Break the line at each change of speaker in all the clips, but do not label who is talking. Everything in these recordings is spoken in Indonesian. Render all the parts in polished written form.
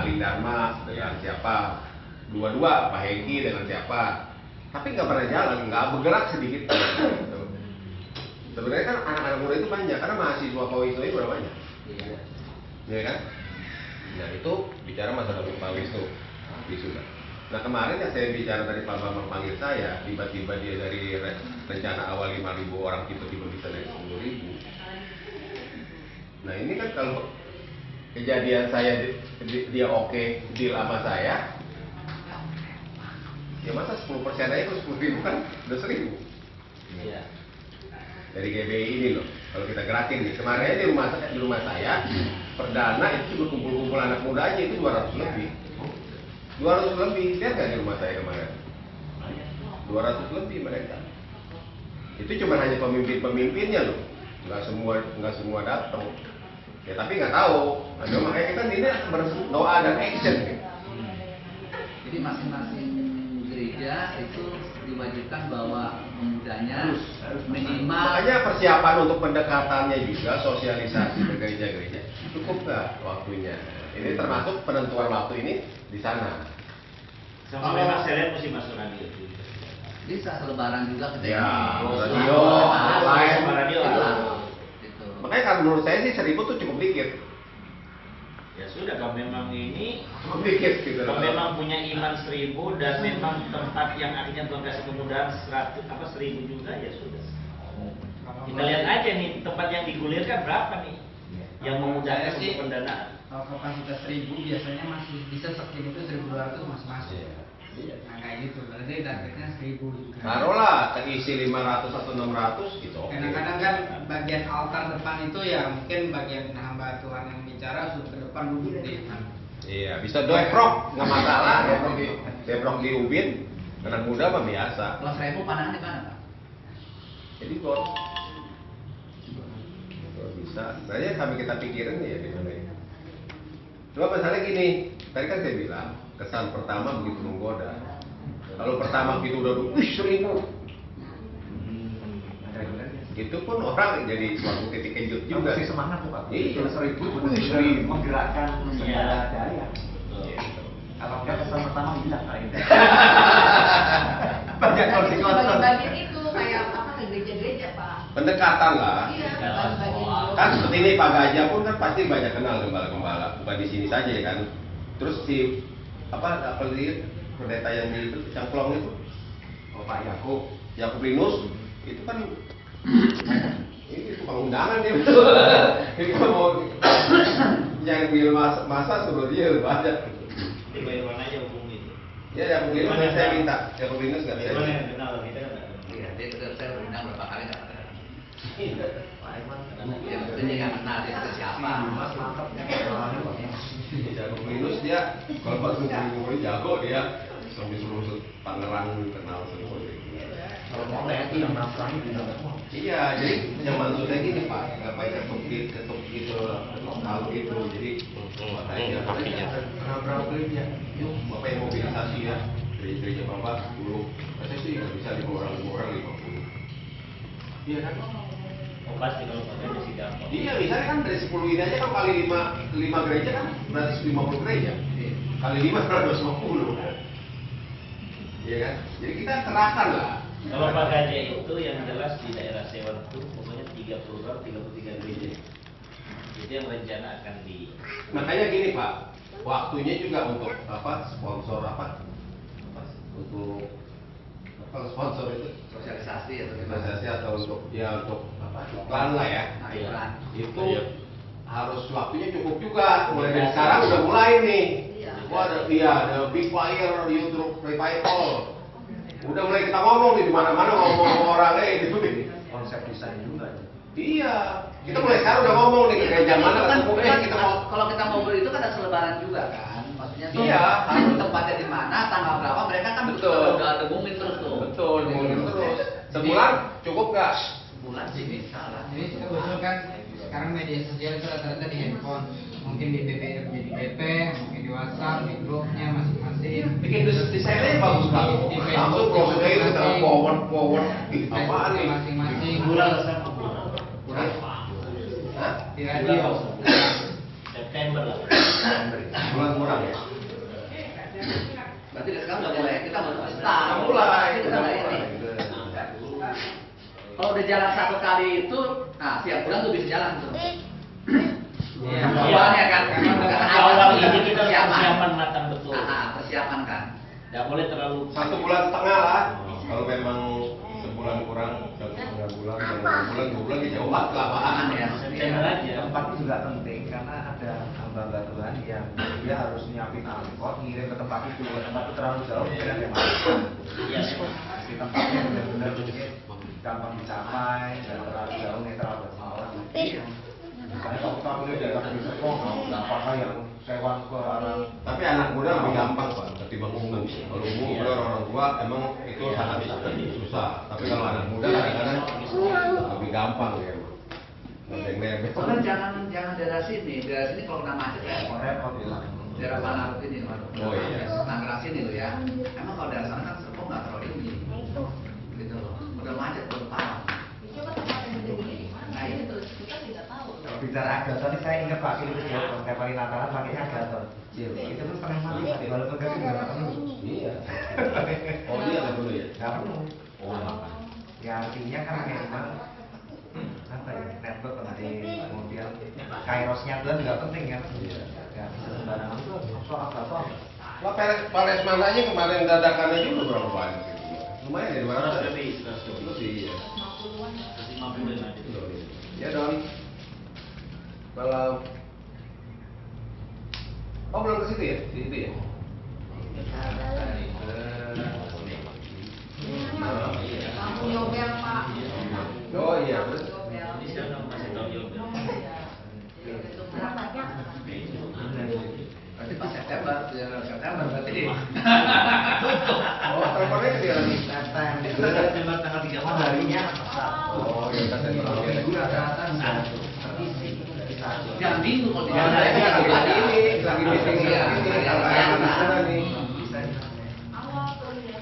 Ali Dharma dengan siapa, dua-dua Pak Hengki dengan siapa, tapi nggak pernah jalan, nggak bergerak sedikit pun, gitu. Sebenarnya kan anak-anak muda itu banyak, karena mahasiswa Pawisnu itu udah banyak, ya kan? Nah itu bicara masalah Pak Wisnu, wisuda. Nah kemarin yang saya bicara tadi Pak Bambang panggil saya, tiba-tiba dia dari rencana awal 5.000 orang tiba-tiba bisa naik 10.000. Nah ini kan kalau kejadian saya dia oke deal sama saya, ya masa 10% aja itu 10.000 kan udah 1.000.
Iya.
Dari GBI ini loh, kalau kita gerakin nih, kemarin di rumah saya perdana itu juga kumpul-kumpul anak muda aja itu 200 lebih. 200 lebih, lihat nggak di rumah saya kemarin? 200 lebih mereka. Itu cuma hanya pemimpin-pemimpinnya loh, nggak semua datang. Ya tapi nggak tahu. Nah, makanya kita ini doa dan action. Gitu.
Jadi masing-masing gereja itu diwajibkan bahwa pemudanya harus minimal.
Makanya persiapan untuk pendekatannya juga sosialisasi ke gereja-gereja cukup nggak waktunya? Ini termasuk penentuan waktu ini di sana.
Sama memang saya lihat mesti masuk radio.
Bisa selebaran juga ke
Ya,
radio,
lain.
radio.
Gitu.
Makanya kalau menurut saya sih 1.000 tuh cukup dikit.
Ya sudah, kalau memang ini,
Cukup dikit gitu.
kalau memang punya iman 1.000 dan memang tempat yang akhirnya Tuhan kasih kemudahan 1.000 juga, ya sudah. Kita lihat aja nih tempat yang digulirkan berapa nih yang memudahkan untuk pendanaan.
Kalau kapasitas 1.000 biasanya masih bisa sekitar itu 1.200 masih masuk.
Iya.
Nah kayak gitu, berarti targetnya 1.000 juga.
Taruhlah terisi 500 atau 600 gitu.
Kadang-kadang kan bagian altar depan itu ya mungkin bagian hamba Tuhan yang bicara sudah ke depan duduk deh.
Iya, bisa deprok, nggak masalah. Deprok di ubin, anak muda mah biasa.
Kalau 1.000 pandangan di mana, Pak?
Jadi kok bisa. Saya sampai kita pikirin ya gimana ya. Coba misalnya gini, tadi kan saya bilang kesan pertama begitu menggoda. Kalau pertama gitu udah 1.000, itu pun orang jadi suatu titik kejut juga.
Masih semangat tuh Pak.
Iya,
1.000
1.000
menggerakkan segala daya. Kalau enggak kesan pertama bilang kali ini. Banyak konsekuensi.
Bagian itu kayak apa ke gereja-gereja Pak?
Pendekatan lah.
Iya, bagi-bagi dulu.
Kan seperti ini Pak Gajah pun kan pasti banyak kenal gembala-gembala, bukan di sini saja ya kan. Terus si apa sih pendeta yang di itu Cangklong itu, Pak Yakubinus itu kan ini tukang undangan dia betul. Itu mau yang bil masa suruh dia banyak.
Dibayar mana aja hubungi itu.
Ya Yakubinus saya minta, Yakubinus nggak bisa.
Yang kenal kita kan.
Iya, dia saya berundang berapa kali nggak ada. Ya maksudnya yang kenal dia itu siapa?
Yakubinus dia kalau pas ngumpul jago dia sambil suruh Tangerang kenal semua.
Kalau mau lihat yang nafsu bisa semua.
Iya, jadi yang maksudnya gini Pak, ngapain ketuk gitu, tahu gitu, jadi makanya berapa gereja, yuk Bapak yang mobilisasi ya, gereja Bapak 10, saya sih nggak bisa 5 orang 50. Iya kan?
Oh pasti kalau pakai sih gampang.
Iya, misalnya kan dari 10 ini aja kan kali 5 gereja kan berarti 50 gereja, kali 5 150 kan? Iya kan? Jadi kita serahkan lah.
Kalau Pak Gajah itu yang jelas di daerah Sewan itu pokoknya 33 gereja. Itu yang rencana akan di.
Makanya gini Pak, waktunya juga untuk sponsor untuk sponsor itu
Sosialisasi atau
organisasi atau untuk iklan lah ya.
Nah, iklan.
Itu harus waktunya cukup juga. Mulai dari sekarang udah mulai nih. Wah ada big fire YouTube revival. Udah mulai kita ngomong nih di mana-mana ngomong orang itu nih.
Konsep desain juga.
Iya, kita mulai sekarang udah ngomong nih gereja mana
kan
kita mau.
kalau kita ngobrol itu kan ada selebaran juga kan, maksudnya tuh
Iya.
itu tempatnya di mana, tanggal berapa, mereka kan
Betul.
udah dengungin terus tuh.
Betul, ngomongin terus. Sebulan cukup nggak?
Sebulan sih bisa lah.
Jadi kita usulkan sekarang media sosial itu rata-rata di handphone, mungkin di BBM jadi BP, mungkin di WhatsApp, di grupnya masing-masing.
Bikin desainnya bagus banget.
Di
Langsung prosedurnya itu terlalu forward. Apaan nih?
Masing-masing.
Bulan sama bulan.
Hah?
Di radio.
September lah.
Bulan kurang ya?
udah jalan satu kali itu, nah tiap bulan tuh bisa jalan tuh.
Iya.
Awalnya kan,
Awal ini kita
persiapan.
persiapan matang betul.
Persiapan kan.
Nggak boleh terlalu
1 bulan setengah lah. Kalau memang sebulan kurang, 1,5 bulan, 2 bulan ya jauh banget kelamaan ya.
September aja.
Tempat itu juga penting karena ada hamba Tuhan yang dia harus nyiapin angkot ngirim ke tempat itu. Kalau tempat itu terlalu jauh mungkin ada yang masalah.
Iya.
Di tempatnya benar-benar mungkin gampang dicapai, dan terlalu jauh netral buat semua. Misalnya kalau kita pilih daerah di Serpong, nggak apa-apa yang sewa ke arah.
Tapi anak muda lebih gampang Pak ketimbang umum. Kalau umum orang tua emang itu sangat susah. Tapi kalau anak muda kadang-kadang lebih gampang ya. Nebeng-nebeng.
Soalnya jangan daerah sini kalau kena macet ya.
Repot ya.
Daerah Manado ini,
Oh, iya.
Tangerang sini loh ya. Emang kalau daerah sana kan Serpong nggak terlalu ini, gitu loh. Udah macet udah parah.
Coba tempat yang gede-gede di mana?
Nah, iya.
Terus kita tidak tahu.
Kalau bicara Agaton, saya ingat Pak Philip itu tiap kali Natalan pakainya Agaton. Itu tuh pernah mati Pak, walaupun kan nggak penuh.
Iya. Oh dia nggak dulu ya?
Nggak penuh.
Oh.
Ya artinya kan memang apa ya, network penting, kemudian kairosnya itu nggak penting kan?
Iya.
Ya bisa sembarangan itu soal Agaton.
Lah Pares Mananya kemarin dadakannya juga berapa banyak gitu. Lumayan ya 200
lebih 100
lebih ya.
50-an.
50 aja.
Ya Don. Malam. Oh belum ke situ ya? Di situ ya?
Lampu yobel, Pak.
Oh iya.
Lampu yobel.
Ini sekarang masih tahu juga.
Itu berapanya?
Berarti pas September berarti di
Oh teleponnya ke dia lagi.
September tanggal 3
Oh harinya
Oh ya kita
kalau
teleponnya.
itu rata-rata bisa terisi.
jangan bintu kalau di
Jangan
jalan.
lagi lagi ini, lagi meeting
Iya,
ini.
iya,
Kalau
iya.
yang di sana nih.
Bisa
Awal tuh ya.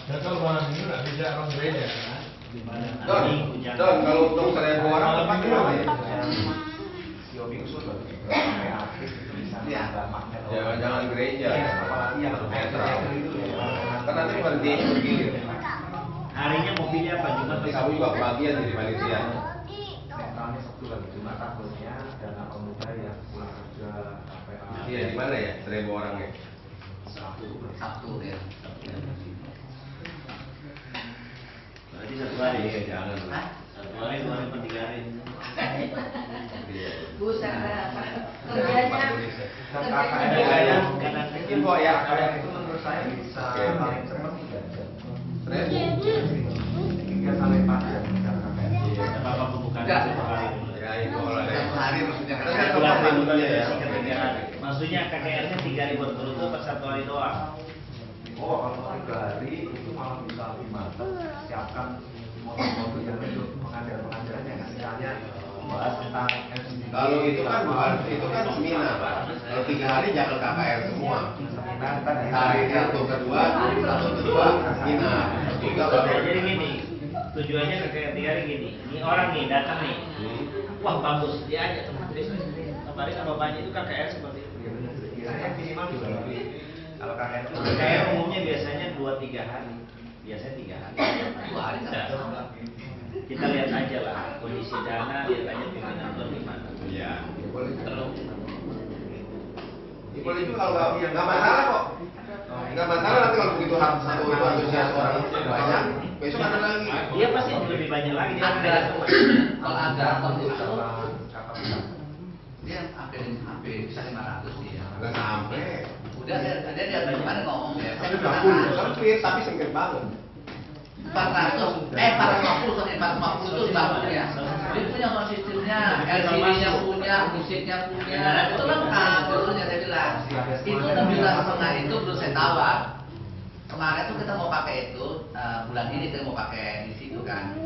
Ya kalau malam ini nggak bisa orang gereja kan?
Don, kalau untuk 1.000 orang tempat di mana ya?
Yobi usul loh, sampai aktif itu bisa
Iya.
ada magnet.
Jangan gereja.
Apalagi yang
netral.
itu ya.
Kan nanti berhentinya bergilir.
Harinya mobilnya apa? Jumat
Nanti kamu juga bagian jadi panitia.
Sentralnya Sabtu lagi cuma takutnya dana pemuda yang pulang kerja sampai
Iya di mana ya 1.000 orangnya?
Sabtu ya.
Berarti 1 hari.
Iya jangan.
Hah?
1 hari, 2 hari, 3 hari.
Iya.
Buset dah. Kerjanya.
Dan
Kerjanya.
KKN
Kadang
Mungkin kok ya.
KKN itu menurut saya bisa
Oke.
paling cepat 3 jam.
1.000.
3 sampai 4 jam bicara KKN.
Iya.
apa pembukaan
Enggak.
1 hari.
Ya itu kalau ada.
Satu hari maksudnya kan.
Kan
Bulan
tempat
ributnya
ya.
ya. 3 hari. Maksudnya KKR-nya 3 hari berturut-turut pas 1 hari doang.
Oh kalau 3 hari itu malah bisa lebih mantap. Siapkan motor-motor yang untuk pengajaran-pengajarannya kan. Misalnya bahas tentang LGBT.
Kalau itu kan bukan, itu kan seminar Pak. Kalau 3 hari jangan KKR semua.
seminar tadi
Hari satu kedua, seminar. Tiga baru.
Jadi gini, tujuannya KKR 3 hari gini. Ini orang nih datang nih. Wah bagus, dia aja teman besok. Kemarin sama bapaknya itu KKR seperti itu.
Ya benar. Biasanya minimal juga lebih. Kalau KKN itu
KKR umumnya biasanya 2-3 hari. Biasanya 3 hari.
2 hari kan.
Nah, kita lihat aja lah kondisi dana, lihat aja pimpinan itu gimana.
Iya. Boleh.
Terus
Ya, boleh juga kalau nggak masalah kok. Nggak masalah nanti kalau begitu satu itu antusias orang banyak, besok ada lagi.
dia pasti lebih banyak lagi dia
Ada.
semua.
Kalau ada waktu itu
kapasitas.
dia hampir bisa 500 dia.
Nggak sampai.
Udah dia bagaimana ngomong ya.
Tapi udah full, sempit tapi sempit banget.
450 sorry 450 itu bangkunya. Dia punya sound systemnya, LCD-nya punya, musiknya punya, itu lengkap. Dulunya saya bilang, itu 16,5 itu belum saya tawar. Kemarin tuh kita mau pakai itu, bulan ini kita mau pakai di situ kan.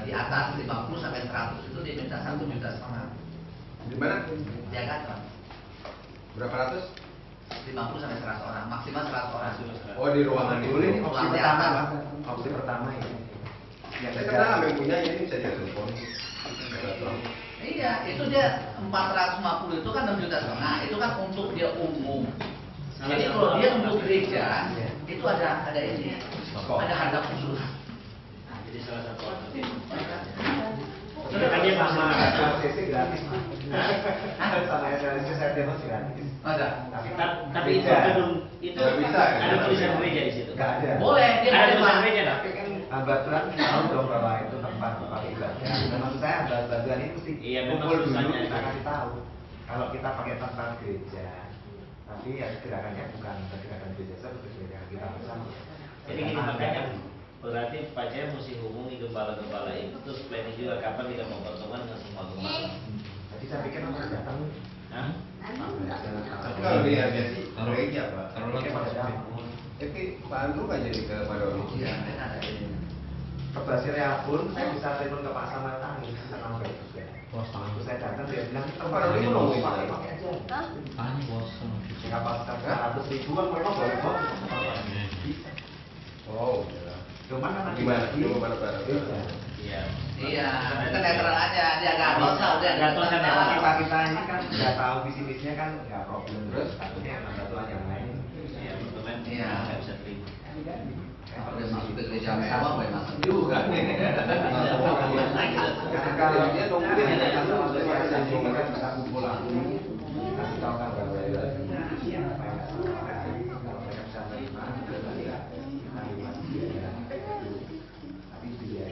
Di atas 50 sampai 100 itu dia minta 1,5 juta.
Di mana?
Dia kan
Berapa ratus?
50 sampai 100 orang, maksimal 100 orang.
Oh di ruangan itu.
Boleh ini opsi
Ruang
pertama,
teater.
Pak. Opsi pertama ini. Yang
Saya kenal yang punya ini bisa dia telepon.
Iya, itu dia 450 itu kan 6,5 juta, itu kan untuk dia umum. Jadi kalau dia untuk gereja, itu ada ini, ada harga khusus.
jadi salah satu alternatif.
Kan dia sama LCC gratis. Sama LCC saya demo gratis.
Ada.
Tapi itu belum itu
Nggak bisa, ya?
ada tulisan gereja di situ.
Nggak ada.
Boleh, dia
Ada
terima.
tulisan gereja nggak?
Tapi kan hambatan tahu dong bahwa itu tempat ibadah. Dan maksud saya hambatan itu mesti
Iya, memang
kumpul dulu
susahnya
kita
itu.
kasih tahu. Kalau kita pakai tempat gereja, tapi ya gerakannya bukan gerakan gereja seperti gerakan kita bersama.
Jadi gini makanya berarti Pak Jaya mesti hubungi gembala-gembala itu terus planning juga kapan kita mau pertemuan dengan semua gembala.
Jadi saya pikir orang datang.
Hah?
Tapi kalau dilihatnya sih gereja Pak.
Mungkin pada datang.
Tapi Pak Andrew nggak jadi ke Madoni.
Iya, ada ini.
Kebahasannya pun saya bisa telepon ke Pak Samuel Tani karena nggak juga. Terus saya datang dia bilang kita
Pak Andrew belum bisa.
pakai aja. Kapasitas 100.000 kan memang boleh kok. Bisa.
Oh, iya.
Cuman kan
Gimana?
lagi-
Coba mana Pak?
Iya.
Iya.
Iya, kita netral aja, dia agak bisa, udah
Nggak tahu kan
Kalau
netral.
kita ini kan nggak tahu visi misinya kan nggak problem. Terus satunya yang satuan yang lain.
Iya, teman-teman.
Iya.
Nggak bisa terima.
Kalau udah masuk ke gereja mewah, boleh masuk juga.
Kalau dia nungguin ya kan sama saya sambung kan bisa kumpul lagi. Kasih tahu kan bahwa ya supaya nggak salah. Kalau mereka bisa terima, kita terima dia. Tapi dia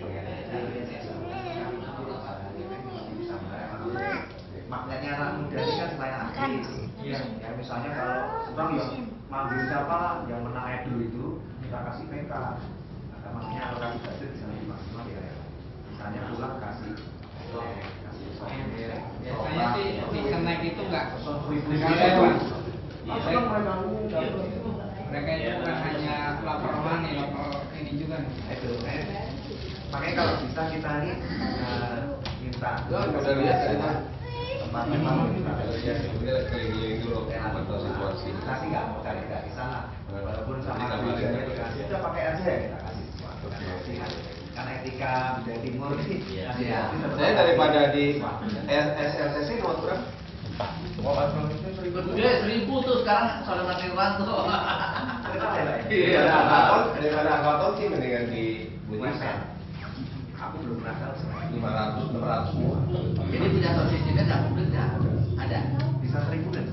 maknanya anak muda ini kan selain aktif. Ya misalnya kalau orang yang manggil siapa yang menang idol itu kita kasih PK. Ada maknanya alokasi budget bisa lebih maksimal ya. Misalnya pulang kasih kasih
Biasanya sih di snack itu nggak
Nggak
lewat.
lewat.
Mereka itu bukan hanya lapor rohani, lapor ini juga nih.
Itu makanya kalau bisa kita ini minta
Udah lihat ya, Pak?
teman-teman kita
Dia keliling dulu pantau situasi.
Tapi nggak mau cari di sana. Walaupun sama
Jadi
gereja
kabarin.
dikasih, udah pakai aja ya kita kasih sesuatu kan nasihat. Karena etika budaya timur ini.
Iya.
Iya.
Saya daripada di SLCC nomor berapa?
Dia 1000 tuh sekarang soalnya masih bantu.
Iya, ada akaton, daripada akaton sih mendingan di
Bukan. Aku belum pernah tahu sebenarnya.
500, 600 semua.
Jadi punya sound systemnya nggak publik nggak? Ada.
Bisa 1000 dan.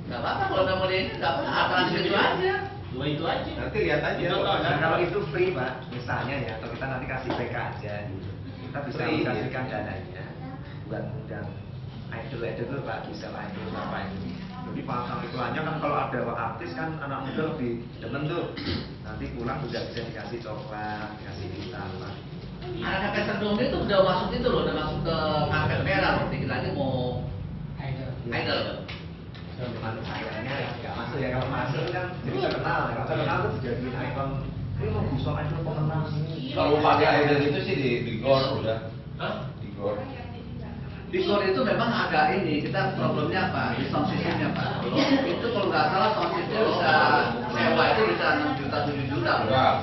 Nggak apa-apa kalau nggak mau di ini nggak apa-apa. Alternatif itu aja.
Dua itu aja.
Nanti lihat aja.
Itu toh,
Nah, kalau itu free Pak, misalnya ya, atau kita nanti kasih PK aja gitu. Kita bisa
Free,
kasihkan dananya buat undang idol dulu Pak, bisa lah idol apa ini. Jadi pasang iklannya kan kalau ada artis kan anak muda lebih demen tuh. Nanti pulang juga bisa dikasih coklat, dikasih pizza Pak.
Anak kakek Serdomi itu udah masuk itu loh, udah masuk ke karpet merah loh. Dikit lagi mau idol.
Cuman sayangnya nggak masuk ya, kalau masuk kan jadi terkenal. Kalau terkenal tuh jadi ikon. Ini mau busuk idol pemenang ini.
Kalau pakai idol itu sih di GOR udah.
Hah?
Di GOR.
Di Gor itu memang agak ini, kita problemnya apa? Di sound systemnya Pak. Itu kalau nggak salah sound system bisa sewa itu bisa 6 juta 7 juta.
Enggak.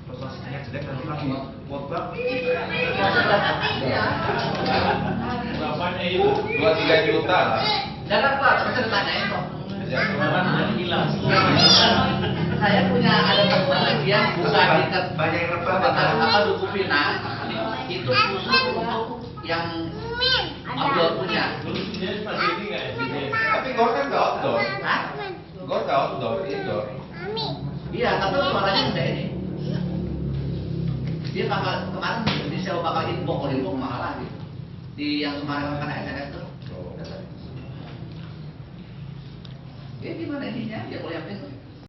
Terus sosialnya jelek nanti lagi wabah.
Iya.
Berapanya itu?
2-3 juta lah.
Jangan Pak, bisa ditanyain kok.
Orang sudah hilang semua.
Saya punya ada teman dia bukan di
Banyak yang rebah,
apa Duku Pinang itu khusus untuk yang outdoor punya.
Dulu sendiri seperti ini nggak ya?
Tapi GOR kan nggak outdoor.
Hah?
GOR nggak outdoor, indoor.
Iya, tapi suaranya enggak ini. Dia bakal kemarin di sewa bakal inbox, kalau inbox mahal lagi. Di yang kemarin kan SNS tuh. Dia gimana ininya? Ya kalau yang penting